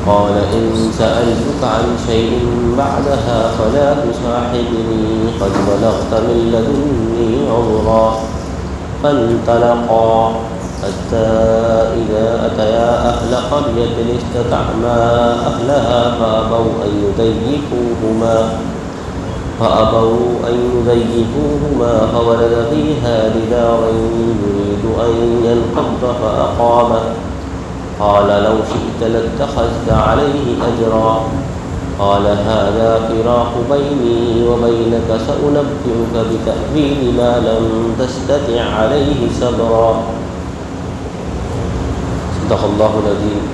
قال إن سألتك عن شيء بعدها فلا تصاحبني قد بلغت من لدني عذرا فانطلقا حتى إذا أتيا أهل قرية استطعما أهلها فأبوا أن يضيفوهما فولد فيها جدارا يريد أن ينقض فأقامه قال لو شئت لاتخذت عليه أجرا قال هذا فراق بيني وبينك سأنبئك بتأويل ما لم تستطع عليه صبرا صدق الله العظيم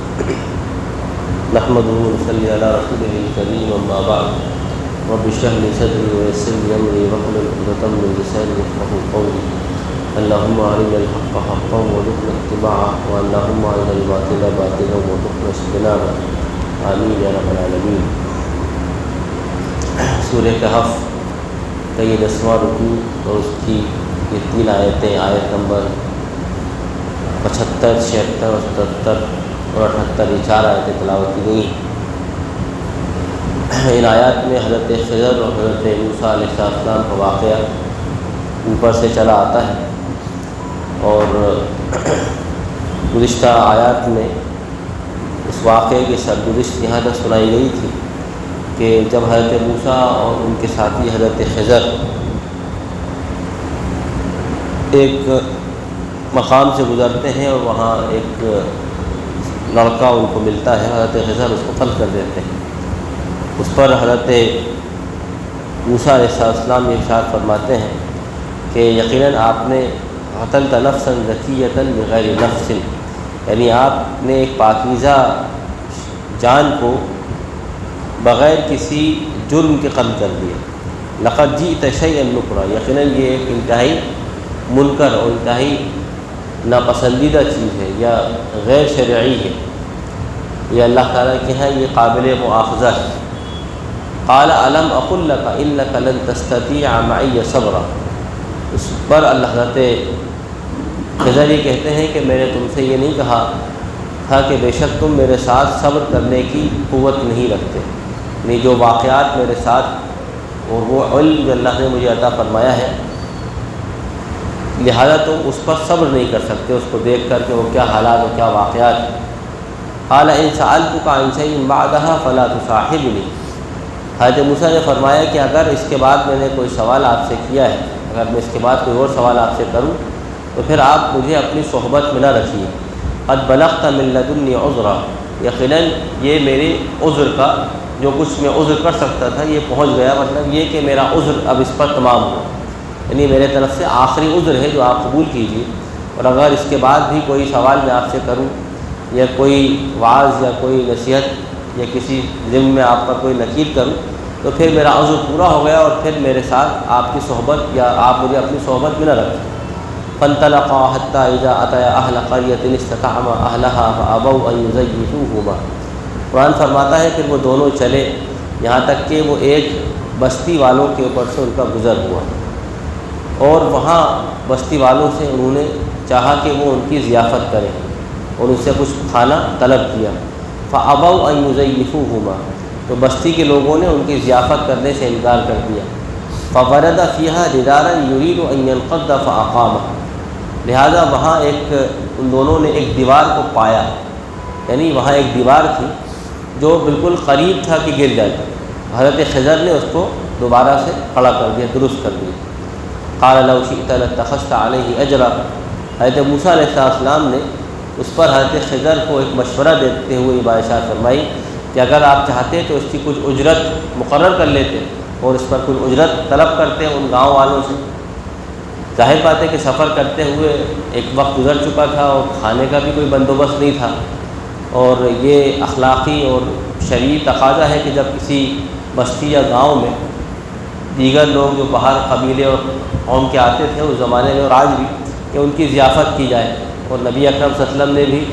نحمده ونصلي على رسوله الكريم أما بعد رب اشرح لي صدري ويسر لي أمري واحلل عقدة من لساني يفقهوا قولي اللهم أرنا الحق حقا وارزقنا اتباعه اللهم أرنا الباطل باطلا وارزقنا اجتنابه آمین یا رب العالمین۔ سورہ کہف کا یہ 10واں رکوع اور اس کی یہ 3 آیتیں، آیت نمبر 75، 76 اور 77 اور 78، یہ 4 آیتیں تلاوت کی گئی۔ ان آیات میں حضرت خضر اور حضرت موسیٰ علیہ السلام کا واقعہ اوپر سے چلا آتا ہے، اور گزشتہ آیات میں اس واقعے کی سرگزشت یہاں تک سنائی گئی تھی کہ جب حضرت موسیٰ اور ان کے ساتھی حضرت خضر ایک مقام سے گزرتے ہیں اور وہاں ایک لڑکا ان کو ملتا ہے، حضرت خضر اس کو قتل کر دیتے ہیں۔ اس پر حضرت موسیٰ علیہ السلام یہ ارشاد فرماتے ہیں کہ یقیناً آپ نے قتلت نفسا زکیۃ بغیر نفس، یعنی آپ نے ایک پاکیزہ جان کو بغیر کسی جرم کے قتل کر دیا۔ لقد جئت شیئا نکرا، یقیناً یہ ایک انتہائی منکر اور انتہائی ناپسندیدہ چیز ہے یا غیر شرعی ہے، یہ اللہ تعالیٰ کے ہاں یہ قابل مؤاخذہ ہے۔ قال الم اقل لك انك لن تستطيع معي صبرا، اس پر اللہ حضرت خضر یہ کہتے ہیں کہ میں نے تم سے یہ نہیں کہا تھا کہ بے شک تم میرے ساتھ صبر کرنے کی قوت نہیں رکھتے، یعنی جو واقعات میرے ساتھ اور وہ علم جو اللہ نے مجھے عطا فرمایا ہے، لہذا تم اس پر صبر نہیں کر سکتے، اس کو دیکھ کر کہ وہ کیا حالات اور کیا واقعات ہیں۔ قال ان سألتك عن شيء بعدها فلا تصاحبني، حضرت موسیٰ نے فرمایا کہ اگر اس کے بعد میں نے کوئی سوال آپ سے کیا ہے، اگر میں اس کے بعد کوئی اور سوال آپ سے کروں تو پھر آپ مجھے اپنی صحبت میں نہ رکھیے۔ قد بلغت من لدنی عذرا، یقیناً یہ میرے عذر کا جو کچھ میں عذر کر سکتا تھا یہ پہنچ گیا، مطلب یہ کہ میرا عذر اب اس پر تمام ہوا، یعنی میرے طرف سے آخری عذر ہے جو آپ قبول کیجیے، اور اگر اس کے بعد بھی کوئی سوال میں آپ سے کروں یا کوئی وعظ یا کوئی نصیحت یا کسی ذمہ میں آپ پر کوئی نکیر کروں تو پھر میرا عذر پورا ہو گیا اور پھر میرے ساتھ آپ کی صحبت یا آپ مجھے اپنی صحبت میں نہ رکھیں۔ فانطلقا حتى اذا اتيا اهل قرية استطعما اهلها فابوا ان يضيفوهما، قرآن فرماتا ہے پھر وہ دونوں چلے یہاں تک کہ وہ ایک بستی والوں کے اوپر سے ان کا گزر ہوا، اور وہاں بستی والوں سے انہوں نے چاہا کہ وہ ان کی ضیافت کریں اور ان سے کچھ کھانا طلب کیا۔ فابوا ان يضيفوهما، تو بستی کے لوگوں نے ان کی ضیافت کرنے سے انکار کر دیا۔ فورد فيها جدارا يريد ان ينقض فاقامه، لہذا وہاں ان دونوں نے ایک دیوار کو پایا، یعنی وہاں ایک دیوار تھی جو بالکل قریب تھا کہ گر جائے، حضرت خضر نے اس کو دوبارہ سے کھڑا کر دیا، درست کر دیا۔ قال لو شئت لاتخذت عليه اجرا، حضرت موسیٰ علیہ السلام نے اس پر حضرت خضر کو ایک مشورہ دیتے ہوئے یہ بات ارشاد فرمائی کہ اگر آپ چاہتے تو اس کی کچھ اجرت مقرر کر لیتے اور اس پر کچھ اجرت طلب کرتے ان گاؤں والوں سے۔ ظاہر بات ہے کہ سفر کرتے ہوئے ایک وقت گزر چکا تھا اور کھانے کا بھی کوئی بندوبست نہیں تھا، اور یہ اخلاقی اور شرعی تقاضا ہے کہ جب کسی بستی یا گاؤں میں دیگر لوگ جو باہر قبیلے اور قوم کے آتے تھے اس زمانے میں اور آج بھی، کہ ان کی ضیافت کی جائے، اور نبی اکرم صلی اللہ علیہ وسلم نے بھی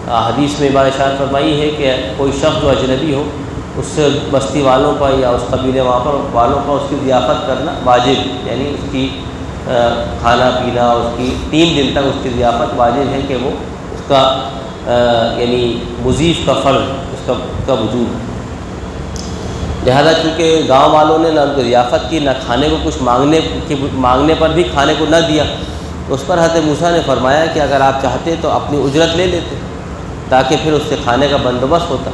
حدیث میں بات ارشاد فرمائی ہے کہ کوئی شخص جو اجنبی ہو اس سے بستی والوں کا یا اس قبیلے والوں کا اس کی ضیافت کرنا واجب، یعنی اس کی کھانا پینا، اس کی 3 دن تک اس کی ضیافت واجب ہے کہ وہ اس کا یعنی مضیف کا فرض اس کا وجود ہے۔ لہذا چونکہ گاؤں والوں نے نہ ان کو ضیافت کی، نہ کھانے کو کچھ مانگنے پر بھی کھانے کو نہ دیا، تو اس پر حضرت موسیٰ نے فرمایا کہ اگر آپ چاہتے تو اپنی اجرت لے لیتے تاکہ پھر اس سے کھانے کا بندوبست ہوتا۔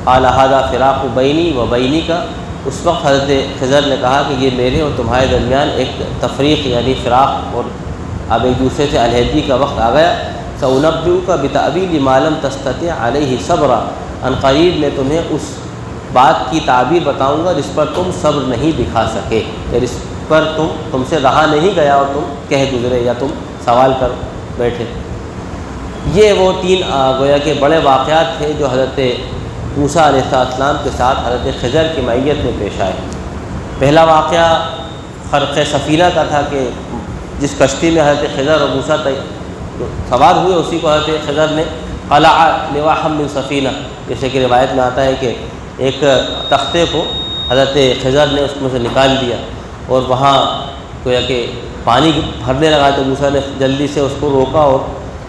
قال ھذا فراق بینی و بینک، اس وقت حضرت خضر نے کہا کہ یہ میرے اور تمہارے درمیان ایک تفریق یعنی فراق اور اب ایک دوسرے سے علیحدگی کا وقت آ گیا۔ سأنبئک بتأویل ما لم تستطع علیہ صبرا، ان قریب میں تمہیں اس بات کی تعبیر بتاؤں گا جس پر تم صبر نہیں دکھا سکے، یا جس پر تم سے رہا نہیں گیا اور تم کہہ گزرے یا تم سوال کر بیٹھے۔ یہ وہ تین گویا کہ بڑے واقعات تھے جو حضرت موسیٰ علیہ السلام کے ساتھ حضرت خضر کی معیت میں پیش آئے۔ پہلا واقعہ خرق سفینہ کا تھا کہ جس کشتی میں حضرت خضر اور موسیٰ سوار ہوئے اسی کو حضرت خضر نے قلع لواحا من سفینہ، جیسے کہ روایت میں آتا ہے کہ ایک تختے کو حضرت خضر نے اس میں سے نکال دیا اور وہاں گویا کہ پانی بھرنے لگا تو موسیٰ نے جلدی سے اس کو روکا اور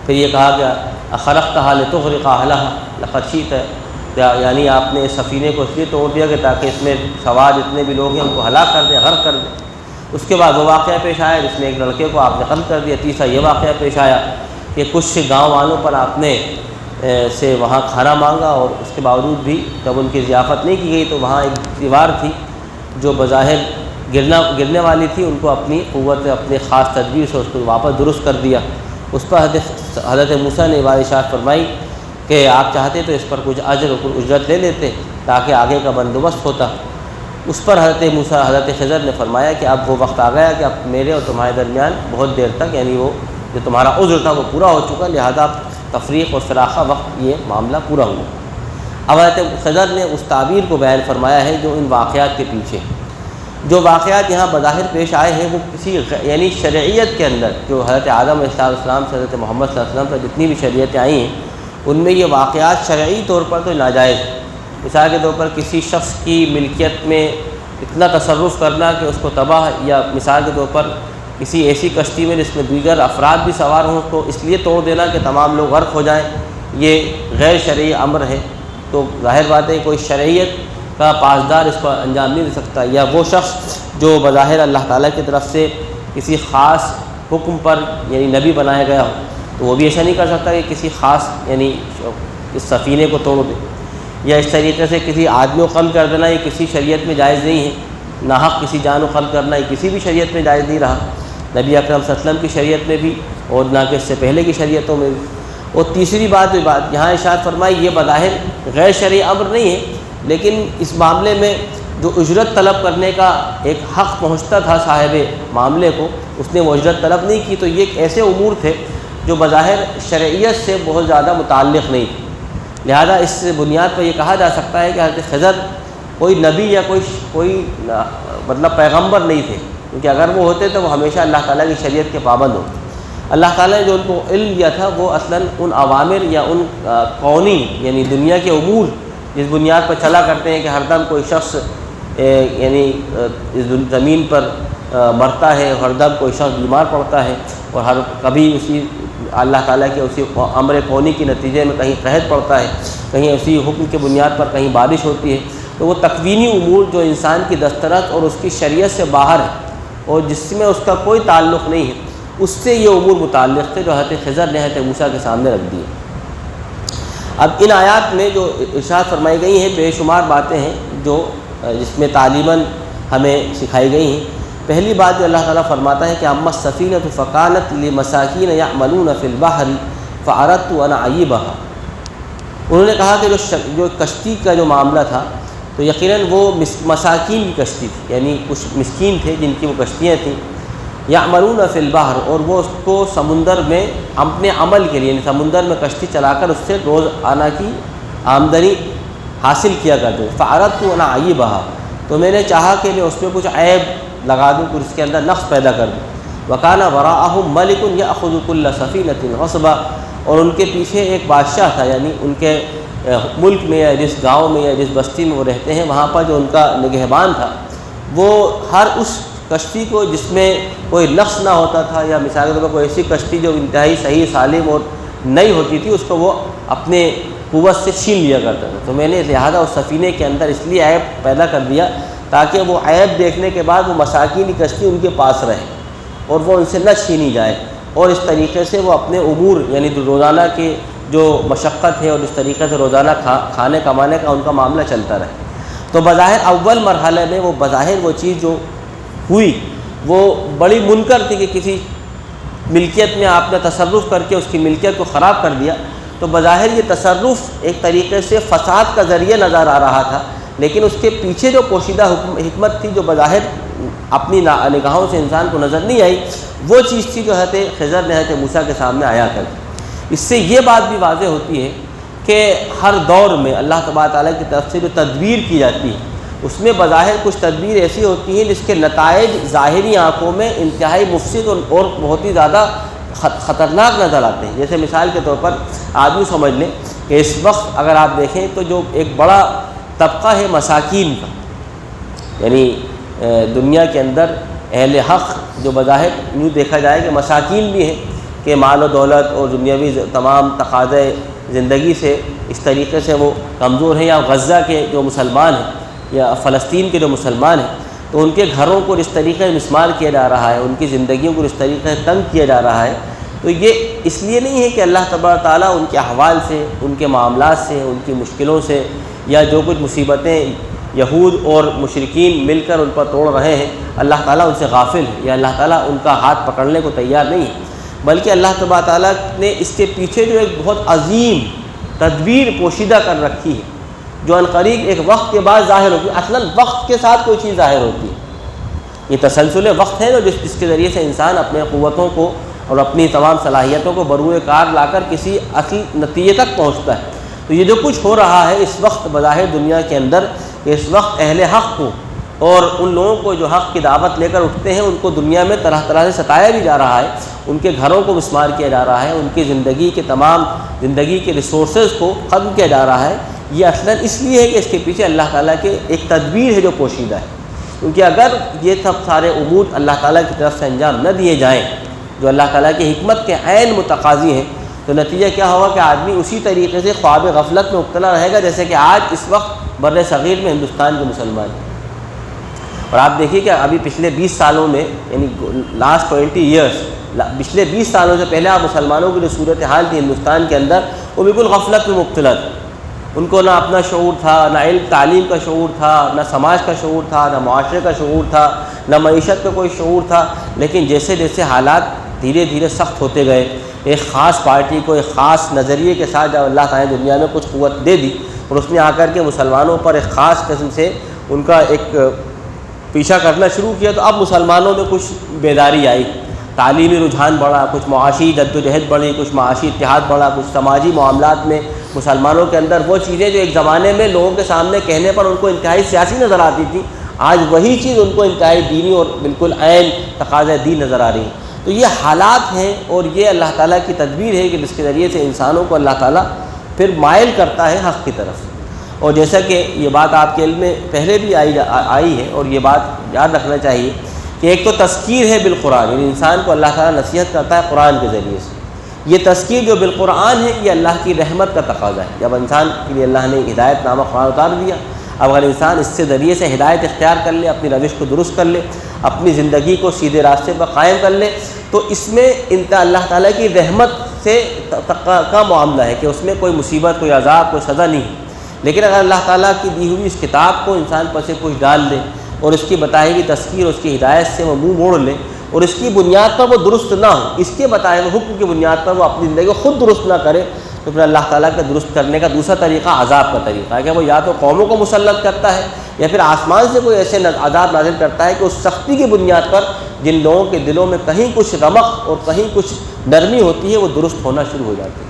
پھر یہ کہا کہ اخرقتھا لتغرق اہلھا لقد شئت، یعنی آپ نے اس سفینے کو اس لیے توڑ دیا کہ تاکہ اس میں سوار جتنے بھی لوگ ہیں ان کو ہلاک کر دیں، غرق کر دیں۔ اس کے بعد وہ واقعہ پیش آیا جس میں ایک لڑکے کو آپ نے قتل کر دیا۔ تیسرا یہ واقعہ پیش آیا کہ کچھ گاؤں والوں پر آپ نے سے وہاں کھانا مانگا اور اس کے باوجود بھی جب ان کی ضیافت نہیں کی گئی تو وہاں ایک دیوار تھی جو بظاہر گرنے والی تھی، ان کو اپنی قوت اپنے خاص تدبیر سے اس کو واپس درست کر دیا۔ اس پر حضرت موسیٰ نے ارشاد فرمائی کہ آپ چاہتے تو اس پر کچھ اجر اور کچھ اجرت لے لیتے تاکہ آگے کا بندوبست ہوتا۔ اس پر حضرت خضر نے فرمایا کہ اب وہ وقت آ گیا کہ اب میرے اور تمہارے درمیان بہت دیر تک یعنی وہ جو تمہارا عذر تھا وہ پورا ہو چکا، لہذا تفریق اور فراقہ وقت یہ معاملہ پورا ہوا۔ اب حضرت خضر نے اس تعبیر کو بیان فرمایا ہے جو ان واقعات کے پیچھے جو واقعات یہاں بظاہر پیش آئے ہیں وہ کسی یعنی شرعیت کے اندر جو حضرت آدم علیہ السلام سے حضرت محمد صلی اللہ علیہ وسلم پر جتنی بھی شریعتیں آئی ہیں ان میں یہ واقعات شرعی طور پر تو ناجائز ہیں۔ مثال کے طور پر کسی شخص کی ملکیت میں اتنا تصرف کرنا کہ اس کو تباہ، یا مثال کے طور پر کسی ایسی کشتی میں جس میں دیگر افراد بھی سوار ہوں تو اس لیے توڑ دینا کہ تمام لوگ غرق ہو جائیں، یہ غیر شرعی امر ہے۔ تو ظاہر بات ہے کوئی شرعیت کا پاسدار اس کو انجام نہیں دے سکتا، یا وہ شخص جو بظاہر اللہ تعالیٰ کی طرف سے کسی خاص حکم پر یعنی نبی بنایا گیا ہو تو وہ بھی ایسا نہیں کر سکتا کہ کسی خاص یعنی اس سفینے کو توڑ دے، یا اس طریقے سے کسی آدمی کو قتل کر دینا یہ کسی شریعت میں جائز نہیں ہے۔ ناحق کسی جان کو قتل کرنا یہ کسی بھی شریعت میں جائز نہیں رہا، نبی اکرم صلی اللہ علیہ وسلم کی شریعت میں بھی اور نہ کہ اس سے پہلے کی شریعتوں میں بھی۔ اور تیسری بات یہاں ارشاد فرمائی یہ بظاہر غیر شرعی امر نہیں ہے، لیکن اس معاملے میں جو اجرت طلب کرنے کا ایک حق پہنچتا تھا صاحب معاملے کو، اس نے وہ اجرت طلب نہیں کی، تو یہ ایک ایسے امور تھے جو بظاہر شرعیت سے بہت زیادہ متعلق نہیں تھے۔ لہذا اس بنیاد پر یہ کہا جا سکتا ہے کہ حضرت خضر کوئی نبی یا کوئی مطلب پیغمبر نہیں تھے، کیونکہ اگر وہ ہوتے تو وہ ہمیشہ اللہ تعالیٰ کی شریعت کے پابند ہوتے۔ اللہ تعالیٰ نے جو ان کو علم دیا تھا وہ اصلاً ان عوامر یا ان کونی یعنی دنیا کے امور جس بنیاد پر چلا کرتے ہیں کہ ہر دم کوئی شخص یعنی اس زمین پر مرتا ہے، ہر دم کوئی شخص بیمار پڑتا ہے، اور ہر کبھی اسی اللہ تعالیٰ کے اسی امر کونی کے نتیجے میں کہیں قحط پڑتا ہے، کہیں اسی حکم کے بنیاد پر کہیں بارش ہوتی ہے۔ تو وہ تکوینی امور جو انسان کی دسترس اور اس کی شریعت سے باہر ہے اور جس میں اس کا کوئی تعلق نہیں ہے، اس سے یہ امور متعلق تھے جو حضرت خضر نے حضرت موسیٰ کے سامنے رکھ دیے۔ اب ان آیات میں جو ارشاد فرمائی گئی ہیں بے شمار باتیں ہیں جو جس میں تعلیماً ہمیں سکھائی گئی ہیں۔ پہلی بات جو اللہ تعالیٰ فرماتا ہے کہ اما السفینۃ فکانت لمساکین یعملون فی البحر فاردت ان اعیبھا، انہوں نے کہا کہ جو کشتی کا جو معاملہ تھا تو یقیناً وہ مساکین کی کشتی تھی، یعنی کچھ مسکین تھے جن کی وہ کشتیاں تھیں، یعملون فی البحر، اور وہ اس کو سمندر میں اپنے عمل کے لیے یعنی سمندر میں کشتی چلا کر اس سے روز آنا کی آمدنی حاصل کیا کرتے۔ فاردت ان اعیبھا، تو میں نے چاہا کہ میں اس میں کچھ عیب لگا دوں، کچھ اس کے اندر نقص پیدا کر دوں۔ وکان وراءہم ملک یأخذ کل سفینۃ غصبا، اور ان کے پیچھے ایک بادشاہ تھا، یعنی ان کے ملک میں یا جس گاؤں میں یا جس بستی میں وہ رہتے ہیں وہاں پر جو ان کا نگہبان تھا وہ ہر اس کشتی کو جس میں کوئی نقص نہ ہوتا تھا، یا مثال کے طور پر کوئی ایسی کشتی جو انتہائی صحیح سالم اور نئی ہوتی تھی اس کو وہ اپنے قوت سے چھین لیا کرتا تھا. تو میں نے لہٰذا اس سفینے کے اندر اس لیے عیب پیدا کر دیا تاکہ وہ عیب دیکھنے کے بعد وہ مساکین کی کشتی ان کے پاس رہے اور وہ ان سے نہ چھینی جائے, اور اس طریقے سے وہ اپنے امور یعنی روزانہ کے جو مشقت ہے اور اس طریقے سے روزانہ کھانے کمانے کا ان کا معاملہ چلتا رہے. تو بظاہر اول مرحلے میں وہ بظاہر وہ چیز جو ہوئی وہ بڑی منکر تھی کہ کسی ملکیت میں آپ نے تصرف کر کے اس کی ملکیت کو خراب کر دیا. تو بظاہر یہ تصرف ایک طریقے سے فساد کا ذریعہ نظر آ رہا تھا, لیکن اس کے پیچھے جو پوشیدہ حکمت تھی جو بظاہر اپنی نگاہوں سے انسان کو نظر نہیں آئی, وہ چیز تھی جو حضرت خضر نے حضرت موسیٰ کے سامنے آیا کر. اس سے یہ بات بھی واضح ہوتی ہے کہ ہر دور میں اللہ تبارک تعالیٰ کی طرف سے جو تدبیر کی جاتی ہے اس میں بظاہر کچھ تدبیر ایسی ہوتی ہیں جس کے نتائج ظاہری آنکھوں میں انتہائی مفسد اور بہت ہی زیادہ خطرناک نظر آتے ہیں. جیسے مثال کے طور پر آپ یوں سمجھ لیں کہ اس وقت اگر آپ دیکھیں تو جو ایک بڑا طبقہ ہے مساکین کا, یعنی دنیا کے اندر اہل حق جو بظاہر یوں دیکھا جائے کہ مساکین بھی ہیں کہ مال و دولت اور دنیاوی تمام تقاضے زندگی سے اس طریقے سے وہ کمزور ہیں, یا غزہ کے جو مسلمان ہیں یا فلسطین کے جو مسلمان ہیں تو ان کے گھروں کو اس طریقے سے مسمار کیا جا رہا ہے, ان کی زندگیوں کو اس طریقے سے تنگ کیا جا رہا ہے. تو یہ اس لیے نہیں ہے کہ اللہ تبارک تعالیٰ ان کے احوال سے, ان کے معاملات سے, ان کی مشکلوں سے یا جو کچھ مصیبتیں یہود اور مشرکین مل کر ان پر توڑ رہے ہیں اللہ تعالیٰ ان سے غافل ہے یا اللہ تعالیٰ ان کا ہاتھ پکڑنے کو تیار نہیں ہے, بلکہ اللہ تبارک تعالیٰ نے اس کے پیچھے جو ایک بہت عظیم تدبیر پوشیدہ کر رکھی ہے جو عنقریب ایک وقت کے بعد ظاہر ہوتی ہے. اصلاً وقت کے ساتھ کوئی چیز ظاہر ہوتی ہے, یہ تسلسل وقت ہے نا جس کے ذریعے سے انسان اپنے قوتوں کو اور اپنی تمام صلاحیتوں کو بروئے کار لا کر کسی اصل نتیجے تک پہنچتا ہے. تو یہ جو کچھ ہو رہا ہے اس وقت بظاہر دنیا کے اندر, کہ اس وقت اہل حق کو اور ان لوگوں کو جو حق کی دعوت لے کر اٹھتے ہیں ان کو دنیا میں طرح طرح سے ستایا بھی جا رہا ہے, ان کے گھروں کو مسمار کیا جا رہا ہے, ان کی زندگی کے تمام زندگی کے ریسورسز کو ختم کیا جا رہا ہے. یہ اصلاً اس لیے ہے کہ اس کے پیچھے اللہ تعالیٰ کے ایک تدبیر ہے جو پوشیدہ ہے, کیونکہ اگر یہ سب سارے امور اللہ تعالیٰ کی طرف سے انجام نہ دیے جائیں جو اللہ تعالیٰ کی حکمت کے عین متقاضی ہیں, تو نتیجہ کیا ہوگا کہ آدمی اسی طریقے سے خواب غفلت میں مبتلا رہے گا جیسے کہ آج اس وقت بر صغیر میں ہندوستان کے مسلمان ہیں. اور آپ دیکھیے کہ ابھی پچھلے 20 سالوں میں یعنی لاسٹ 20 ایئرس, پچھلے 20 سالوں سے پہلے آپ مسلمانوں کی جو صورتحال تھی ہندوستان کے اندر وہ بالکل غفلت میں مبتلا تھی. ان کو نہ اپنا شعور تھا, نہ علم تعلیم کا شعور تھا, نہ سماج کا شعور تھا, نہ معاشرے کا شعور تھا, نہ معیشت کا کوئی شعور تھا. لیکن جیسے جیسے حالات دھیرے دھیرے سخت ہوتے گئے, ایک خاص پارٹی کو ایک خاص نظریے کے ساتھ جب اللہ تعالیٰ نے دنیا میں کچھ قوت دے دی اور اس نے آ کر کے مسلمانوں پر ایک خاص قسم سے ان کا ایک پیچھا کرنا شروع کیا, تو اب مسلمانوں میں کچھ بیداری آئی, تعلیمی رجحان بڑھا, کچھ معاشی جدوجہد بڑھی, کچھ معاشی اتحاد بڑھا, کچھ سماجی معاملات میں مسلمانوں کے اندر وہ چیزیں جو ایک زمانے میں لوگوں کے سامنے کہنے پر ان کو انتہائی سیاسی نظر آتی تھی, آج وہی چیز ان کو انتہائی دینی اور بالکل عین تقاضۂ دین نظر آ رہی ہے. تو یہ حالات ہیں اور یہ اللہ تعالیٰ کی تدبیر ہے کہ جس کے ذریعے سے انسانوں کو اللہ تعالیٰ پھر مائل کرتا ہے حق کی طرف. اور جیسا کہ یہ بات آپ کے علم میں پہلے بھی آئی ہے اور یہ بات یاد رکھنا چاہیے کہ ایک تو تذکیر ہے بالقرآن, یعنی انسان کو اللہ تعالیٰ نصیحت کرتا ہے قرآن کے ذریعے سے. یہ تذکیر جو بالقرآن ہے یہ اللہ کی رحمت کا تقاضا ہے. جب انسان کے لیے اللہ نے ہدایت نامہ قرآن اتار دیا, اب اگر انسان اس سے ذریعے سے ہدایت اختیار کر لے, اپنی روش کو درست کر لے, اپنی زندگی کو سیدھے راستے پر قائم کر لے, تو اس میں اللہ تعالیٰ کی رحمت سے کا معاملہ ہے کہ اس میں کوئی مصیبت, کوئی عذاب, کوئی سزا نہیں ہے. لیکن اگر اللہ تعالیٰ کی دی ہوئی اس کتاب کو انسان پر سے کچھ ڈال دے اور اس کی بتائی ہوئی تذکیر اس کی ہدایت سے وہ منہ موڑ لے اور اس کی بنیاد پر وہ درست نہ ہو, اس کے بتائے ہوئے حکم کی بنیاد پر وہ اپنی زندگی کو خود درست نہ کرے, تو پھر اللہ تعالیٰ کا درست کرنے کا دوسرا طریقہ عذاب کا طریقہ ہے کہ وہ یا تو قوموں کو مسلط کرتا ہے یا پھر آسمان سے کوئی ایسے عذاب نازل کرتا ہے کہ اس سختی کی بنیاد پر جن لوگوں کے دلوں میں کہیں کچھ رمق اور کہیں کچھ نرمی ہوتی ہے وہ درست ہونا شروع ہو جاتی ہے.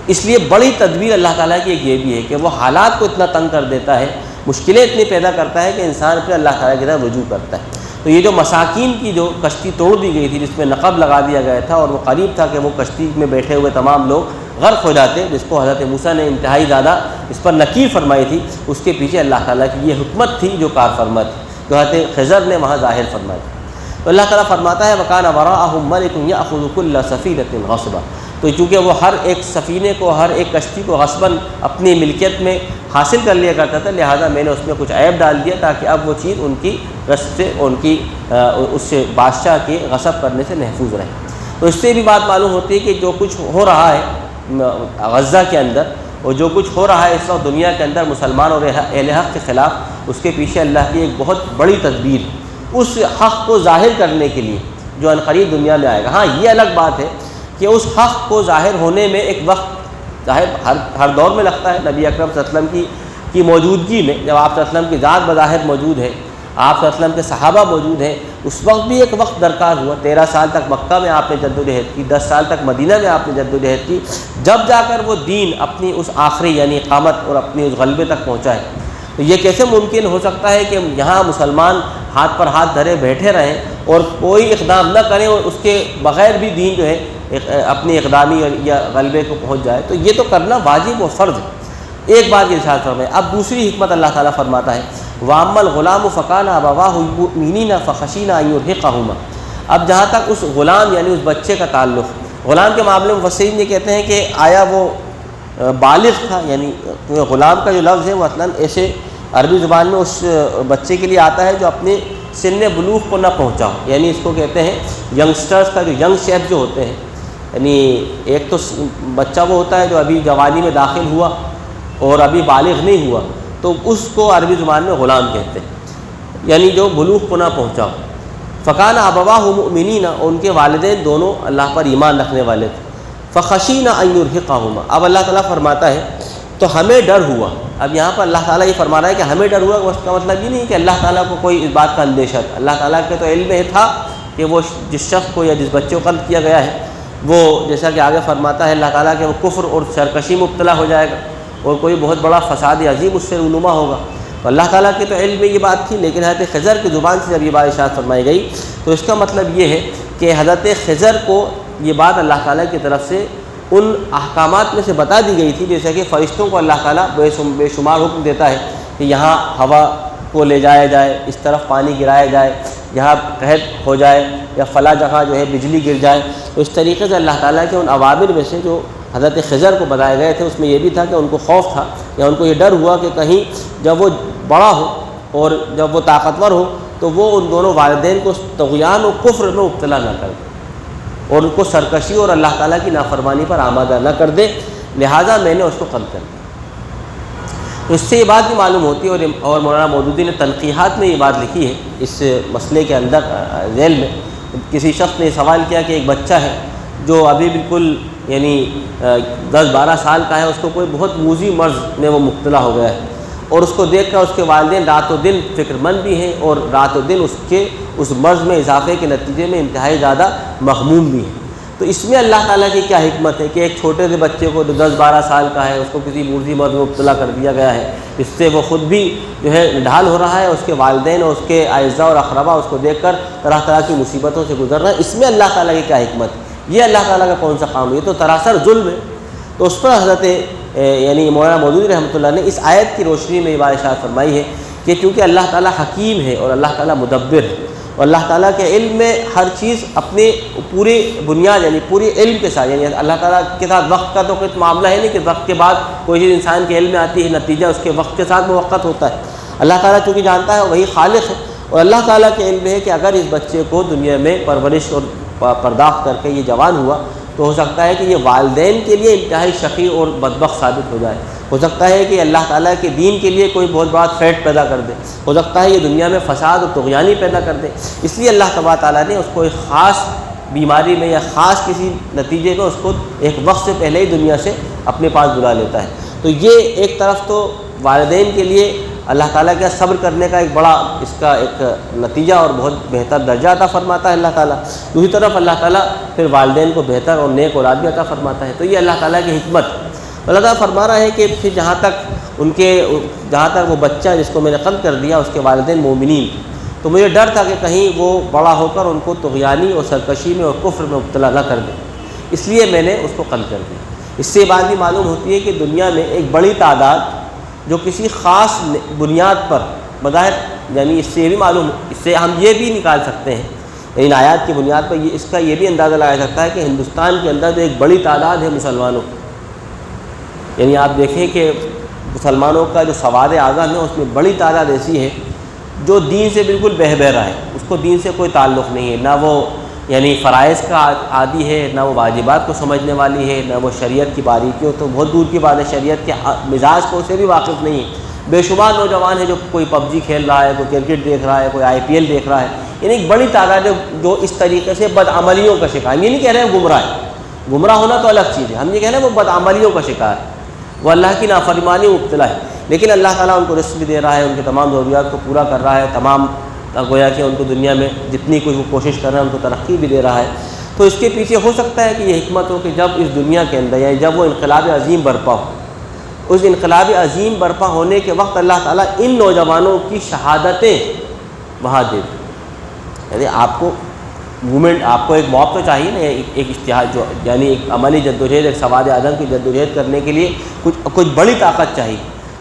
اس لیے بڑی تدبیر اللہ تعالیٰ کی ایک یہ بھی ہے کہ وہ حالات کو اتنا تنگ کر دیتا ہے, مشکلیں اتنی پیدا کرتا ہے کہ انسان پھر اللہ تعالیٰ کی طرف رجوع کرتا ہے. تو یہ جو مساکین کی جو کشتی توڑ دی گئی تھی جس میں نقب لگا دیا گیا تھا اور وہ قریب تھا کہ وہ کشتی میں بیٹھے ہوئے تمام لوگ غرق ہو جاتے, جس کو حضرت موسیٰ نے انتہائی زیادہ اس پر نکیر فرمائی تھی, اس کے پیچھے اللہ تعالیٰ کی یہ حکمت تھی جو کار فرما تھی, جو حضرت خضر نے وہاں ظاہر فرمائی. تو اللہ تعالیٰ فرماتا ہے وَكَانَ وَرَاءَهُم مَلِكٌ يَأْخُذُ كُلَّ سَفِينَةٍ غَصْبًا, تو چونکہ وہ ہر ایک سفینے کو، ہر ایک کشتی کو غصباً اپنی ملکیت میں حاصل کر لیا کرتا تھا، لہٰذا میں نے اس میں کچھ عیب ڈال دیا تاکہ اب وہ چیز ان کی غصب سے، ان کی اس سے بادشاہ کے غصب کرنے سے محفوظ رہے۔ تو اس سے بھی بات معلوم ہوتی ہے کہ جو کچھ ہو رہا ہے غزہ کے اندر، اور جو کچھ ہو رہا ہے اس وقت دنیا کے اندر مسلمان اور اہل حق کے خلاف، اس کے پیچھے اللہ کی ایک بہت بڑی تدبیر ہے، اس حق کو ظاہر کرنے کے لیے جو عنقریب دنیا میں آئے گا۔ ہاں یہ الگ بات ہے کہ اس حق کو ظاہر ہونے میں ایک وقت ظاہر ہر دور میں لگتا ہے۔ نبی اکرم صلی اللہ علیہ وسلم کی موجودگی میں، جب آپ صلی اللہ علیہ وسلم کی ذات بظاہر موجود ہے، آپ صلی اللہ علیہ وسلم کے صحابہ موجود ہیں، اس وقت بھی ایک وقت درکار ہوا۔ 13 سال تک مکہ میں آپ نے جدوجہد کی، 10 سال تک مدینہ میں آپ نے جدوجہد کی، جب جا کر وہ دین اپنی اس آخری یعنی اقامت اور اپنی اس غلبے تک پہنچا ہے۔ تو یہ کیسے ممکن ہو سکتا ہے کہ یہاں مسلمان ہاتھ پر ہاتھ دھرے بیٹھے رہیں اور کوئی اقدام نہ کریں اور اس کے بغیر بھی دین جو ہے اپنی اقدامی یا غلبے کو پہنچ جائے؟ تو یہ تو کرنا واجب و فرض ہے۔ ایک بات یہ ارشاد فرمائے۔ اب دوسری حکمت اللہ تعالیٰ فرماتا ہے وَأَمَّا الْغُلَامُ فَكَانَ أَبَوَاهُ مُؤْمِنِينَ فَخَشِينَا أَن يُرْهِقَهُمَا۔ اب جہاں تک اس غلام یعنی اس بچے کا تعلق، غلام کے معاملے میں مفسرین یہ کہتے ہیں کہ آیا وہ بالغ تھا، یعنی غلام کا جو لفظ ہے وہ اصلاً ایسے عربی زبان میں اس بچے کے لیے آتا ہے جو اپنے سن بلوغ کو نہ پہنچا ہو، یعنی اس کو کہتے ہیں ینگسٹرز کا جو ینگ شیپ جو ہوتے ہیں، یعنی ایک تو بچہ وہ ہوتا ہے جو ابھی جوانی میں داخل ہوا اور ابھی بالغ نہیں ہوا، تو اس کو عربی زبان میں غلام کہتے ہیں، یعنی جو بلوغ کو نہ پہنچا ہو۔ فَكَانَ أَبَوَاهُ مُؤْمِنِينَ، ان کے والدین دونوں اللہ پر ایمان رکھنے والے تھے۔ فَخَشِينَا أَن يُرْهِقَهُمَا، اب اللہ تعالیٰ فرماتا ہے تو ہمیں ڈر ہوا۔ اب یہاں پر اللہ تعالیٰ یہ فرما رہا ہے کہ ہمیں ڈر ہوا، اس کا مطلب یہ نہیں کہ اللہ تعالیٰ کو کوئی اس بات کا اندیشہ تھا، اللہ تعالیٰ کے تو علم یہ تھا کہ وہ جس شخص کو یا جس بچے کو قتل کیا گیا ہے وہ، جیسا کہ آگے فرماتا ہے اللہ تعالیٰ کہ وہ کفر اور سرکشی مبتلا ہو جائے گا اور کوئی بہت بڑا فساد عظیم اس سے رونما ہوگا، تو اللہ تعالیٰ کے تو علم میں یہ بات تھی۔ لیکن حضرت خضر کی زبان سے جب یہ بات ارشاد فرمائی گئی تو اس کا مطلب یہ ہے کہ حضرت خضر کو یہ بات اللہ تعالیٰ کی طرف سے ان احکامات میں سے بتا دی گئی تھی، جیسے کہ فرشتوں کو اللہ تعالیٰ بے شمار حکم دیتا ہے کہ یہاں ہوا کو لے جایا جائے، اس طرف پانی گرایا جائے، یہاں قحط ہو جائے یا فلاں جگہ جو ہے بجلی گر جائے۔ تو اس طریقے سے اللہ تعالیٰ کے ان اوامر میں سے جو حضرت خضر کو بتائے گئے تھے اس میں یہ بھی تھا کہ ان کو خوف تھا یا ان کو یہ ڈر ہوا کہ کہیں جب وہ بڑا ہو اور جب وہ طاقتور ہو تو وہ ان دونوں والدین کو طغیان و کفر میں مبتلا نہ کر دے اور ان کو سرکشی اور اللہ تعالیٰ کی نافرمانی پر آمادہ نہ کر دے، لہٰذا میں نے اس کو قتل کر دیا۔ تو اس سے یہ بات بھی معلوم ہوتی ہے، اور مولانا مودودی نے تنقیحات میں یہ بات لکھی ہے اس مسئلے کے اندر ذیل میں۔ کسی شخص نے سوال کیا کہ ایک بچہ ہے جو ابھی بالکل یعنی 10-12 سال کا ہے، اس کو کوئی بہت موذی مرض میں وہ مبتلا ہو گیا ہے اور اس کو دیکھ کر اس کے والدین رات و دن فکر مند بھی ہیں اور رات و دن اس مرض میں اضافے کے نتیجے میں انتہائی زیادہ مغموم بھی ہیں۔ تو اس میں اللہ تعالیٰ کی کیا حکمت ہے کہ ایک چھوٹے سے بچے کو جو 10-12 سال کا ہے اس کو کسی موذی مرض میں مبتلا کر دیا گیا ہے، اس سے وہ خود بھی جو ہے نڈھال ہو رہا ہے، اس کے والدین اور اس کے اعزاء اور اقربا اس کو دیکھ کر طرح طرح کی مصیبتوں سے گزر رہا ہے۔ اس میں اللہ تعالیٰ کی کیا حکمت ہے؟ یہ اللہ تعالیٰ کا کون سا قانون؟ یہ تو سراسر ظلم ہے۔ تو اس پر حضرت یعنی مولانا مودودی رحمۃ اللہ نے اس آیت کی روشنی میں یہ بات ارشاد فرمائی ہے کہ چونکہ اللہ تعالیٰ حکیم ہے اور اللہ تعالیٰ مدبر ہے اور اللہ تعالیٰ کے علم میں ہر چیز اپنے پوری بنیاد یعنی پوری علم کے ساتھ، یعنی اللہ تعالیٰ کے ساتھ وقت کا تو کوئی معاملہ ہے نہیں کہ وقت کے بعد کوئی چیز انسان کے علم میں آتی ہے، نتیجہ اس کے وقت کے ساتھ موقت ہوتا ہے۔ اللہ تعالیٰ چونکہ جانتا ہے وہی خالق ہے، اور اللہ تعالیٰ کے علم ہے کہ اگر اس بچے کو دنیا میں پرورش اور پرداخت کر کے یہ جوان ہوا تو ہو سکتا ہے کہ یہ والدین کے لیے انتہائی شقی اور بدبخت ثابت ہو جائے، ہو سکتا ہے کہ اللہ تعالیٰ کے دین کے لیے کوئی بہت بڑا تھریٹ پیدا کر دے، ہو سکتا ہے یہ دنیا میں فساد اور طغیانی پیدا کر دے۔ اس لیے اللہ تبارک تعالیٰ نے اس کو ایک خاص بیماری میں یا خاص کسی نتیجے میں اس کو ایک وقت سے پہلے ہی دنیا سے اپنے پاس بلا لیتا ہے۔ تو یہ ایک طرف تو والدین کے لیے اللہ تعالیٰ کا صبر کرنے کا ایک بڑا اس کا ایک نتیجہ اور بہت بہتر درجہ عطا فرماتا ہے اللہ تعالیٰ، دوسری طرف اللہ تعالیٰ پھر والدین کو بہتر اور نیک اولاد بھی عطا فرماتا ہے۔ تو یہ اللہ تعالیٰ کی حکمت ہے۔ اللہ تعالیٰ فرما رہا ہے کہ پھر جہاں تک وہ بچہ جس کو میں نے قتل کر دیا اس کے والدین مومنین، تو مجھے ڈر تھا کہ کہیں وہ بڑا ہو کر ان کو طغیانی اور سرکشی میں اور کفر میں مبتلا نہ کر دے، اس لیے میں نے اس کو قتل کر دیا۔ اس سے یہ بات بھی معلوم ہوتی ہے کہ دنیا میں ایک بڑی تعداد جو کسی خاص بنیاد پر بظاہر، یعنی اس سے یہ بھی معلوم، اس سے ہم یہ بھی نکال سکتے ہیں ان آیات کی بنیاد پر اس کا یہ بھی اندازہ لگایا جاتا ہے کہ ہندوستان کے اندر جو ایک بڑی تعداد ہے مسلمانوں کی، یعنی آپ دیکھیں کہ مسلمانوں کا جو سواد اعظم ہے اس میں بڑی تعداد ایسی ہے جو دین سے بالکل بہرہ ہے، اس کو دین سے کوئی تعلق نہیں ہے، نہ وہ یعنی فرائض کا عادی ہے، نہ وہ واجبات کو سمجھنے والی ہے، نہ وہ شریعت کی باریکیوں، تو بہت دور کی بات ہے، شریعت کے مزاج کو سے بھی واقف نہیں ہے۔ بے شمار نوجوان ہیں جو کوئی پب جی کھیل رہا ہے، کوئی کرکٹ دیکھ رہا ہے، کوئی IPL دیکھ رہا ہے، یعنی ایک بڑی تعداد ہے جو اس طریقے سے بدعملیوں کا شکار۔ ہم یہ نہیں کہہ رہے ہیں گمراہ ہے، گمراہ ہونا تو الگ چیز ہے، ہم یہ کہہ رہے ہیں وہ بدعملیوں کا شکار ہے، وہ اللہ کی نافرمانی میں مبتلا ہے، لیکن اللہ تعالیٰ ان کو رزق بھی دے رہا ہے، ان کے تمام ضروریات کو پورا کر رہا ہے، تمام گویا کہ ان کو دنیا میں جتنی کچھ وہ کوشش کر رہے ہیں ان کو ترقی بھی دے رہا ہے۔ تو اس کے پیچھے ہو سکتا ہے کہ یہ حکمت ہو کہ جب اس دنیا کے اندر یعنی جب وہ انقلاب عظیم برپا ہو، اس انقلاب عظیم برپا ہونے کے وقت اللہ تعالیٰ ان نوجوانوں کی شہادتیں وہاں دے دیں۔ یعنی آپ کو موومنٹ، آپ کو ایک موب تو چاہیے نا، ایک اشتہار جو یعنی ایک عملی جدوجہد، ایک سواد اعظم کی جدوجہد کرنے کے لیے کچھ بڑی طاقت چاہیے۔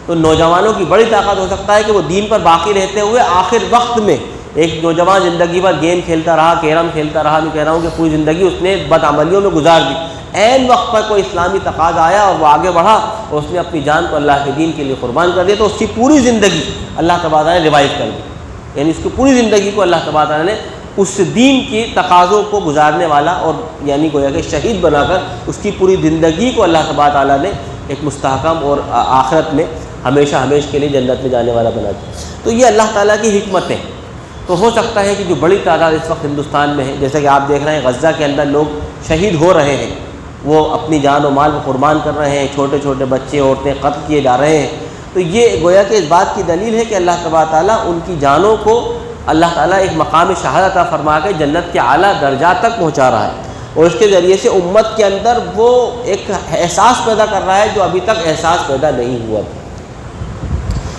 تو نوجوانوں کی بڑی طاقت ہو سکتا ہے کہ وہ دین پر باقی رہتے ہوئے آخر وقت میں ایک نوجوان زندگی بھر گیم کھیلتا رہا، کیرم کھیلتا رہا، میں کہہ رہا ہوں کہ پوری زندگی اس نے بدعملیوں میں گزار دی، عین وقت پر کوئی اسلامی تقاضا آیا اور وہ آگے بڑھا اور اس نے اپنی جان کو اللہ کے دین کے لیے قربان کر دیا، تو اس کی پوری زندگی اللہ تبارک نے ریوائو کر دی، یعنی اس کی پوری زندگی کو اللہ تبارک نے اس دین کی تقاضوں کو گزارنے والا اور یعنی گویا کہ شہید بنا کر اس کی پوری زندگی کو اللہ تبارک تعالیٰ نے ایک مستحکم اور آخرت میں ہمیشہ ہمیشہ کے لیے جنت میں جانے والا بنا دیا۔ تو یہ اللہ تعالیٰ کی حکمتیں۔ تو ہو سکتا ہے کہ جو بڑی تعداد اس وقت ہندوستان میں ہے، جیسا کہ آپ دیکھ رہے ہیں غزہ کے اندر لوگ شہید ہو رہے ہیں، وہ اپنی جان و مال کو قربان کر رہے ہیں، چھوٹے چھوٹے بچے عورتیں قتل کیے جا رہے ہیں، تو یہ گویا کہ اس بات کی دلیل ہے کہ اللہ تبارک تعالیٰ ان کی جانوں کو اللہ تعالیٰ ایک مقام شہادت عطا فرما کے جنت کے اعلیٰ درجات تک پہنچا رہا ہے، اور اس کے ذریعے سے امت کے اندر وہ ایک احساس پیدا کر رہا ہے جو ابھی تک احساس پیدا نہیں ہوا تھا۔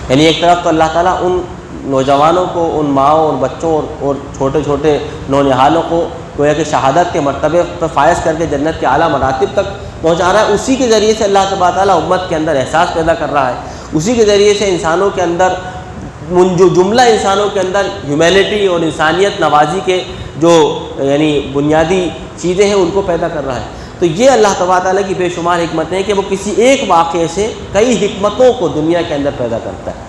یعنی ایک طرف تو اللہ تعالیٰ ان نوجوانوں کو، ان ماؤں اور بچوں اور چھوٹے چھوٹے نونہالوں کو گویا کہ شہادت کے مرتبے پر فائز کر کے جنت کے اعلیٰ مراتب تک پہنچا رہا ہے، اسی کے ذریعے سے اللہ تبارک تعالیٰ امت کے اندر احساس پیدا کر رہا ہے، اسی کے ذریعے سے انسانوں کے اندر جو جملہ انسانوں کے اندر ہیومینٹی اور انسانیت نوازی کے جو یعنی بنیادی چیزیں ہیں ان کو پیدا کر رہا ہے۔ تو یہ اللہ تبارک تعالیٰ کی بے شمار حکمتیں ہیں کہ وہ کسی ایک واقعے سے کئی حکمتوں کو دنیا کے اندر پیدا کرتا ہے،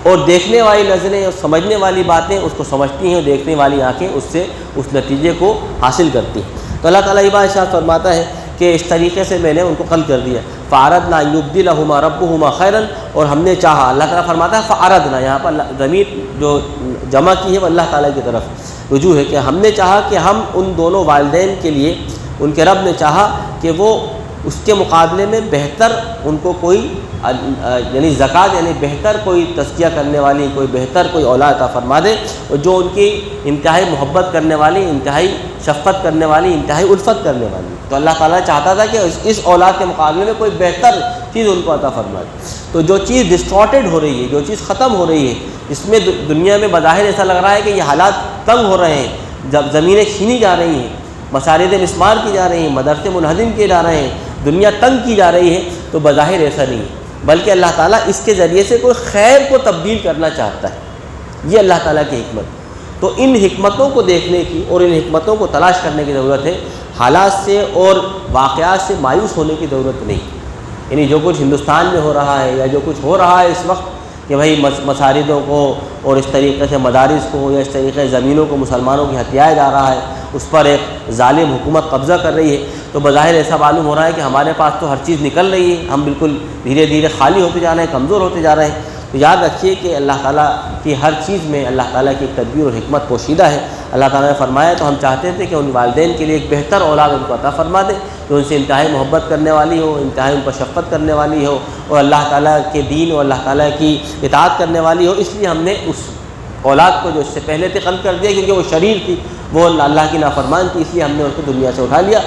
اور دیکھنے والی نظریں اور سمجھنے والی باتیں اس کو سمجھتی ہیں، اور دیکھنے والی آنکھیں اس سے اس نتیجے کو حاصل کرتی ہیں۔ تو اللہ تعالیٰ یہ بات ارشاد فرماتا ہے کہ اس طریقے سے میں نے ان کو قتل کر دیا۔ فَأَرَدْنَا أَن يُبْدِلَهُمَا رَبُّهُمَا خَيْرًا، اور ہم نے چاہا، اللہ تعالیٰ فرماتا ہے فَأَرَدْنَا، یہاں پر ضمیر جو جمع کی ہے وہ اللہ تعالیٰ کی طرف رجوع ہے کہ ہم نے چاہا کہ ہم ان دونوں والدین کے لیے، ان کے رب نے چاہا کہ وہ اس کے مقابلے میں بہتر ان کو کوئی یعنی زکوٰۃ یعنی بہتر کوئی تزکیہ کرنے والی، کوئی بہتر کوئی اولاد عطا فرما دے، اور جو ان کی انتہائی محبت کرنے والی، انتہائی شفقت کرنے والی، انتہائی الفت کرنے والی۔ تو اللہ تعالیٰ چاہتا تھا کہ اس اولاد کے مقابلے میں کوئی بہتر چیز ان کو عطا فرما دے۔ تو جو چیز ڈسٹارٹیڈ ہو رہی ہے، جو چیز ختم ہو رہی ہے، جس میں دنیا میں بظاہر ایسا لگ رہا ہے کہ یہ حالات تنگ ہو رہے ہیں، جب زمینیں چھینی جا رہی ہیں، مساجد مسمار کی جا رہی ہیں، مدرسے منہدم کیے جا رہے ہیں، دنیا تنگ کی جا رہی ہے، تو بظاہر ایسا نہیں ہے، بلکہ اللہ تعالیٰ اس کے ذریعے سے کوئی خیر کو تبدیل کرنا چاہتا ہے۔ یہ اللہ تعالیٰ کی حکمت۔ تو ان حکمتوں کو دیکھنے کی اور ان حکمتوں کو تلاش کرنے کی ضرورت ہے، حالات سے اور واقعات سے مایوس ہونے کی ضرورت نہیں۔ یعنی جو کچھ ہندوستان میں ہو رہا ہے یا جو کچھ ہو رہا ہے اس وقت کہ بھائی مساجدوں کو اور اس طریقے سے مدارس کو یا اس طریقے سے زمینوں کو مسلمانوں کی ہتھیایا جا رہا ہے، اس پر ایک ظالم حکومت قبضہ کر رہی ہے، تو بظاہر ایسا معلوم ہو رہا ہے کہ ہمارے پاس تو ہر چیز نکل رہی ہے، ہم بالکل دھیرے دھیرے خالی ہوتے جا رہے ہیں، کمزور ہوتے جا رہے ہیں۔ تو یاد رکھیے کہ اللہ تعالیٰ کی ہر چیز میں اللہ تعالیٰ کی ایک تدبیر اور حکمت پوشیدہ ہے۔ اللہ تعالیٰ نے فرمایا تو ہم چاہتے تھے کہ ان والدین کے لیے ایک بہتر اولاد ان کو عطا فرما دے، جو ان سے انتہائی محبت کرنے والی ہو، انتہائی ان پر شفقت کرنے والی ہو، اور اللہ تعالیٰ کے دین اور اللہ تعالیٰ کی اطاعت کرنے والی ہو۔ اس لیے ہم نے اس اولاد کو جو اس سے پہلے تھے قتل کر دیا، کیونکہ وہ شریر تھی، وہ اللہ کی نافرمان تھی، اس لیے ہم نے اس کو دنیا سے اٹھا لیا۔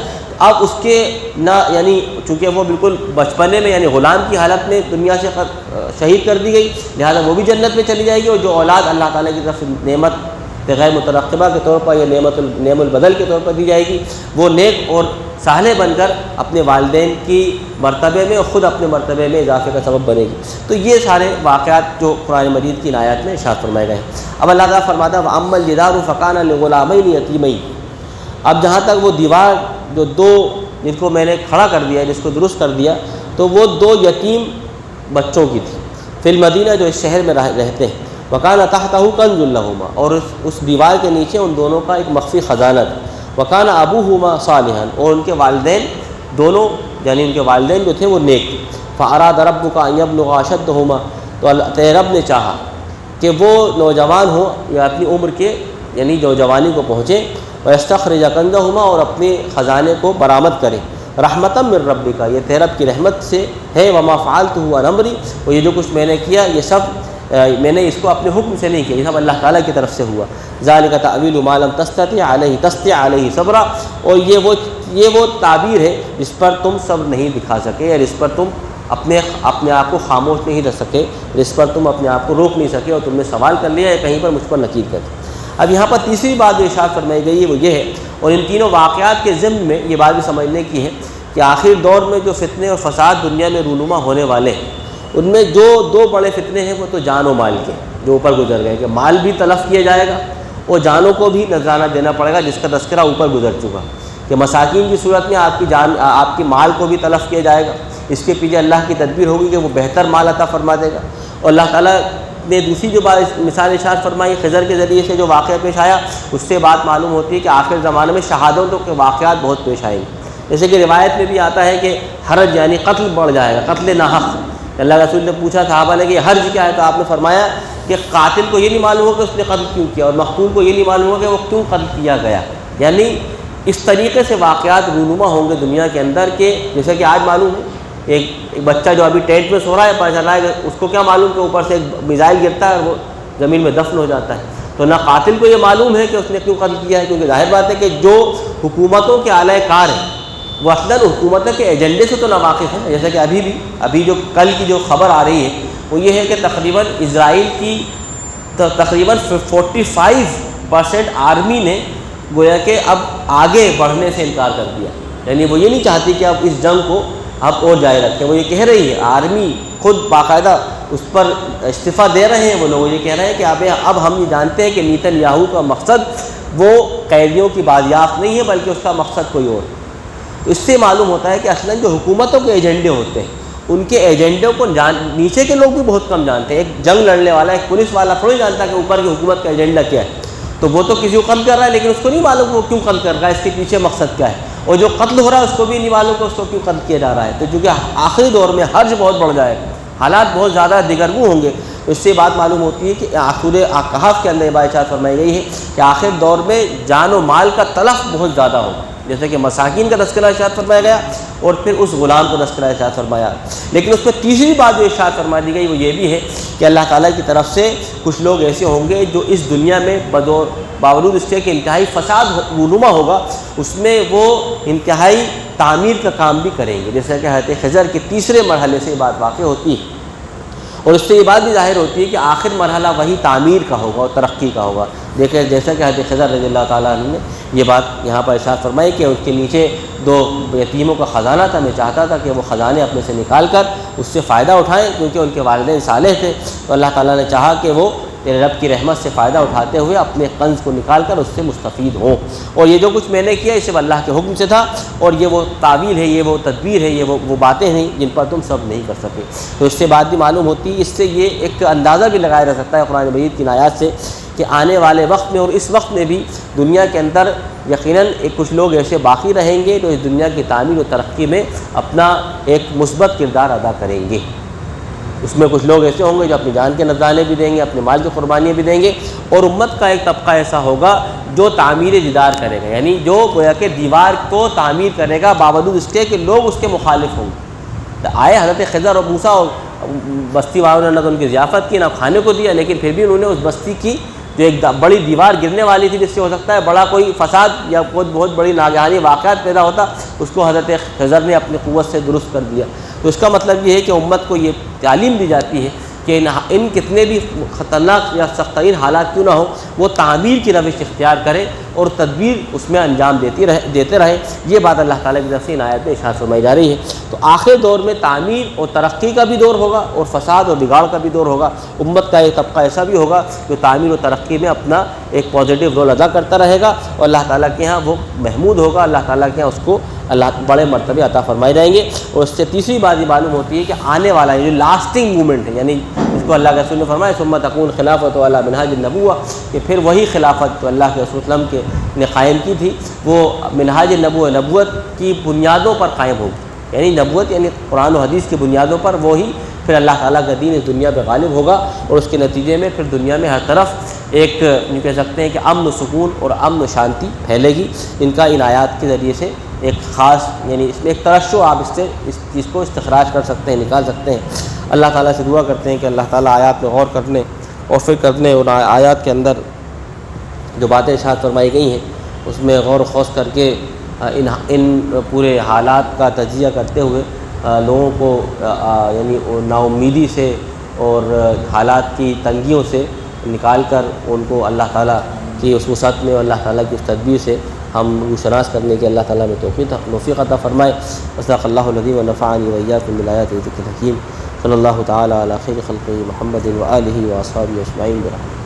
اب اس کے نہ یعنی چونکہ وہ بالکل بچپنے میں یعنی غلام کی حالت میں دنیا سے شہید کر دی گئی، لہذا وہ بھی جنت میں چلی جائے گی، اور جو اولاد اللہ تعالیٰ کی طرف سے نعمت غیر مترقبہ کے طور پر یا نعم البدل کے طور پر دی جائے گی، وہ نیک اور صالح بن کر اپنے والدین کی مرتبے میں اور خود اپنے مرتبے میں اضافے کا سبب بنے گی۔ تو یہ سارے واقعات جو قرآن مجید کی آیات میں ارشاد فرمائے گئے ہیں۔ اب اللہ تعالیٰ فرماتا ہے وَأَمَّا الْجِدَارُ فَكَانَ لِغُلَامَيْنِ يَتِيمَيْنِ، اب جہاں تک وہ دیوار جو دو جن کو میں نے کھڑا کر دیا، جس کو درست کر دیا، تو وہ دو یتیم بچوں کی تھی فی المدینہ، جو اس شہر میں رہتے ہیں۔ وَكَانَ تَحْتَهُ كَنْزٌ لَهُمَا، اور اس دیوار کے نیچے ان دونوں کا ایک مخفی خزانہ تھا۔ وَكَانَ أَبُوهُمَا صَالِحًا، اور ان کے والدین دونوں یعنی ان کے والدین جو تھے وہ نیک تھے۔ فَأَرَادَ رَبُّكَ أَن يَبْلُغَ أَشَدَّهُمَا، تو تیرے رب نے چاہا کہ وہ نوجوان ہوں یا اپنی عمر کے یعنی نوجوانی کو پہنچے، وَيَسْتَخْرِجَ كَنزَهُمَا، اور اپنے خزانے کو برآمد کرے۔ رحمتاً من ربک، یہ تیرے رب کی رحمت سے ہے۔ وما فعلته عن امری، اور یہ جو کچھ میں نے کیا یہ سب میں نے اس کو اپنے حکم سے نہیں کیا، یہ سب اللہ تعالیٰ کی طرف سے ہوا۔ ذالک تأویل ما لم تستطع علیہ صبرا، اور یہ وہ تعبیر ہے جس پر تم صبر نہیں دکھا سکے، یا جس پر تم اپنے آپ کو خاموش نہیں رکھ سکے، جس پر تم اپنے آپ کو روک نہیں سکے اور تم نے سوال کر لیا ہے کہیں پر مجھ پر نکیر کر دی۔ اب یہاں پر تیسری بات جو ارشاد فرمائی گئی ہے وہ یہ ہے، اور ان تینوں واقعات کے ضمن میں یہ بات بھی سمجھنے کی ہے کہ آخر دور میں جو فتنے اور فساد دنیا میں رونما ہونے والے ہیں، ان میں جو دو بڑے فتنے ہیں وہ تو جان و مال کے جو اوپر گزر گئے، کہ مال بھی تلف کیا جائے گا اور جانوں کو بھی نذرانہ دینا پڑے گا، جس کا تذکرہ اوپر گزر چکا، کہ مساکین کی صورت میں آپ کی مال کو بھی تلف کیا جائے گا، اس کے پیچھے اللہ کی تدبیر ہوگی کہ وہ بہتر مال عطا فرما دے گا۔ اور اللہ تعالیٰ نے دوسری جو بات مثال ارشاد فرمائی خضر کے ذریعے سے جو واقعہ پیش آیا، اس سے بات معلوم ہوتی ہے کہ آخر زمانے میں شہادتوں کے واقعات بہت پیش آئیں گے۔ جیسے کہ روایت میں بھی آتا ہے کہ حرج یعنی قتل بڑھ جائے گا، قتل ناحق۔ اللہ رسول نے پوچھا صحابہ نے کہ یہ حرج کیا ہے، تو آپ نے فرمایا کہ قاتل کو یہ نہیں معلوم ہو کہ اس نے قتل کیوں کیا، اور مقتول کو یہ نہیں معلوم ہو کہ وہ کیوں قتل کیا گیا۔ یعنی اس طریقے سے واقعات رونما ہوں گے دنیا کے اندر، کہ جیسے کہ آج معلوم ہے ایک بچہ جو ابھی ٹینٹ میں سو رہا ہے پتہ چل رہا ہے کہ اس کو کیا معلوم کہ اوپر سے ایک میزائل گرتا ہے اور وہ زمین میں دفن ہو جاتا ہے۔ تو نہ قاتل کو یہ معلوم ہے کہ اس نے کیوں قتل کیا ہے، کیونکہ ظاہر بات ہے کہ جو حکومتوں کے اعلی کار ہیں وہ اصلاً حکومتوں کے ایجنڈے سے تو نہ واقف ہیں۔ جیسے کہ ابھی جو کل کی جو خبر آ رہی ہے وہ یہ ہے کہ تقریباً اسرائیل کی تقریباً 45% آرمی نے گویا کہ اب آگے بڑھنے سے انکار کر دیا، یعنی وہ یہ نہیں چاہتی کہ اب اس جنگ کو اب اور جاری رکھیں۔ وہ یہ کہہ رہی ہے، آرمی خود باقاعدہ اس پر استعفیٰ دے رہے ہیں، وہ لوگ یہ کہہ رہے ہیں کہ اب ہم یہ جانتے ہیں کہ نیتن یاہو کا مقصد وہ قیدیوں کی بازیافت نہیں ہے، بلکہ اس کا مقصد کوئی اور۔ اس سے معلوم ہوتا ہے کہ اصلاً جو حکومتوں کے ایجنڈے ہوتے ہیں ان کے ایجنڈوں کو نیچے کے لوگ بھی بہت کم جانتے ہیں۔ ایک جنگ لڑنے والا ایک پولیس والا تھوڑی جانتا کہ اوپر کی حکومت کا ایجنڈا کیا ہے، تو وہ تو کسی کو قتل کر رہا ہے لیکن اس کو نہیں معلوم کہ وہ کیوں قتل کر رہا ہے، اس کے پیچھے مقصد کیا ہے، اور جو قتل ہو رہا ہے اس کو بھی نہیں معلوم کہ اس کو کیوں قتل کیا جا رہا ہے۔ تو چونکہ آخری دور میں حرج بہت بڑھ جائے گا، حالات بہت زیادہ دگرگوں ہوں گے، تو اس سے بات معلوم ہوتی ہے کہ سورہ کہف کے اندر یہ بات ارشاد فرمائی گئی ہے کہ آخر دور میں جان و مال کا تلف بہت زیادہ ہوگا، جیسے کہ مساکین کا تذکرہ ارشاد فرمایا گیا اور پھر اس غلام کا تذکرہ ارشاد فرمایا۔ لیکن اس میں تیسری بات جو ارشاد فرما دی گئی وہ یہ بھی ہے کہ اللہ تعالیٰ کی طرف سے کچھ لوگ ایسے ہوں گے جو اس دنیا میں باوجود اس کے کہ انتہائی فساد رونما ہوگا، اس میں وہ انتہائی تعمیر کا کام بھی کریں گے، جیسا کہ حضرت خضر کے تیسرے مرحلے سے یہ بات واقع ہوتی ہے، اور اس سے یہ بات بھی ظاہر ہوتی ہے کہ آخر مرحلہ وہی تعمیر کا ہوگا اور ترقی کا ہوگا۔ دیکھیں جیسا کہ حضرت خضر رضی اللہ تعالیٰ عنہ نے یہ بات یہاں پر ارشاد فرمائی کہ اس کے نیچے 2 یتیموں کا خزانہ تھا، میں چاہتا تھا کہ وہ خزانے اپنے سے نکال کر اس سے فائدہ اٹھائیں، کیونکہ ان کے والدین صالح تھے، تو اللہ تعالیٰ نے چاہا کہ وہ تیرے رب کی رحمت سے فائدہ اٹھاتے ہوئے اپنے کنز کو نکال کر اس سے مستفید ہوں، اور یہ جو کچھ میں نے کیا یہ صرف اللہ کے حکم سے تھا، اور یہ وہ تعویل ہے، یہ وہ تدبیر ہے، یہ وہ باتیں ہیں جن پر تم سب نہیں کر سکے۔ تو اس سے بات بھی معلوم ہوتی ہے، اس سے یہ ایک اندازہ بھی لگایا جا سکتا ہے قرآن مجید کی آیات سے کہ آنے والے وقت میں اور اس وقت میں بھی دنیا کے اندر یقیناً کچھ لوگ ایسے باقی رہیں گے جو اس دنیا کی تعمیر و ترقی میں اپنا ایک مثبت کردار ادا کریں گے۔ اس میں کچھ لوگ ایسے ہوں گے جو اپنی جان کے نذرانے بھی دیں گے، اپنے مال کی قربانیاں بھی دیں گے، اور امت کا ایک طبقہ ایسا ہوگا جو تعمیر جدار کرے گا، یعنی جو گویا کہ دیوار کو تعمیر کرے گا باوجود اس کے کہ لوگ اس کے مخالف ہوں گے۔ آئے حضرت خضر اور موسیٰ اور بستی والوں نے نہ تو ان کی ضیافت کی نہ کھانے کو دیا، لیکن پھر بھی انہوں نے اس بستی کی جو ایک بڑی دیوار گرنے والی تھی جس سے ہو سکتا ہے بڑا کوئی فساد یا کوئی بہت بڑی ناگہانی واقعات پیدا ہوتا، اس کو حضرت خضر نے اپنی قوت سے درست کر دیا۔ تو اس کا مطلب یہ ہے کہ امت کو یہ تعلیم دی جاتی ہے کہ ان کتنے بھی خطرناک یا سخت ترین حالات کیوں نہ ہوں وہ تعمیر کی روش اختیار کریں اور تدبیر اس میں انجام دیتے رہیں. یہ بات اللہ تعالیٰ کی طرف سے ان آیت میں ارشاد فرمائی جا رہی ہے. تو آخر دور میں تعمیر اور ترقی کا بھی دور ہوگا اور فساد اور بگاڑ کا بھی دور ہوگا. امت کا ایک طبقہ ایسا بھی ہوگا جو تعمیر و ترقی میں اپنا ایک پازیٹیو رول ادا کرتا رہے گا اور اللہ تعالیٰ کے ہاں وہ محمود ہوگا, اللہ تعالیٰ کے ہاں اس کو اللہ بڑے مرتبے عطا فرمائے جائیں گے. اور اس سے تیسری بات یہ معلوم ہوتی ہے کہ آنے والا جو لاسٹنگ مومنٹ ہے, یعنی اس کو اللہ کے رسول نے فرمایا ثم تکون خلافت علی منہاج النبوہ, کہ پھر وہی خلافت جو اللہ کے رسول وسلم کے نے قائم کی تھی وہ منہاج النبوہ, نبوت کی بنیادوں پر قائم ہوگی. یعنی نبوت یعنی قرآن و حدیث کی بنیادوں پر وہی پھر اللہ تعالیٰ کا دین اس دنیا پہ غالب ہوگا اور اس کے نتیجے میں پھر دنیا میں ہر طرف ایک یوں کہہ سکتے ہیں کہ امن و سکون اور امن و شانتی پھیلے گی. ان کا ان آیات کے ذریعے سے ایک خاص یعنی اس میں ایک ترشح آپ اس سے اس چیز کو استخراج کر سکتے ہیں, نکال سکتے ہیں. اللہ تعالیٰ سے دعا کرتے ہیں کہ اللہ تعالیٰ آیات میں غور کرنے اور فکر کرنے اور آیات کے اندر جو باتیں ارشاد فرمائی گئی ہیں اس میں غور و خوض کر کے ان پورے حالات کا تجزیہ کرتے ہوئے لوگوں کو یعنی نا امیدی سے اور حالات کی تنگیوں سے نکال کر ان کو اللہ تعالیٰ کی اس وسعت میں اور اللہ تعالیٰ کی اس تدبیر سے ہم روشناس کرنے کے اللہ تعالیٰ میں توفیق عطا فرمائے. وصدق اللہ العظیم ونفعنی وإیاکم بالآیات والذکر الحکیم. صلی اللہ تعالیٰ علی خیر خلقہ محمد وآلہ وأصحابہ اجمعین برحمتہ.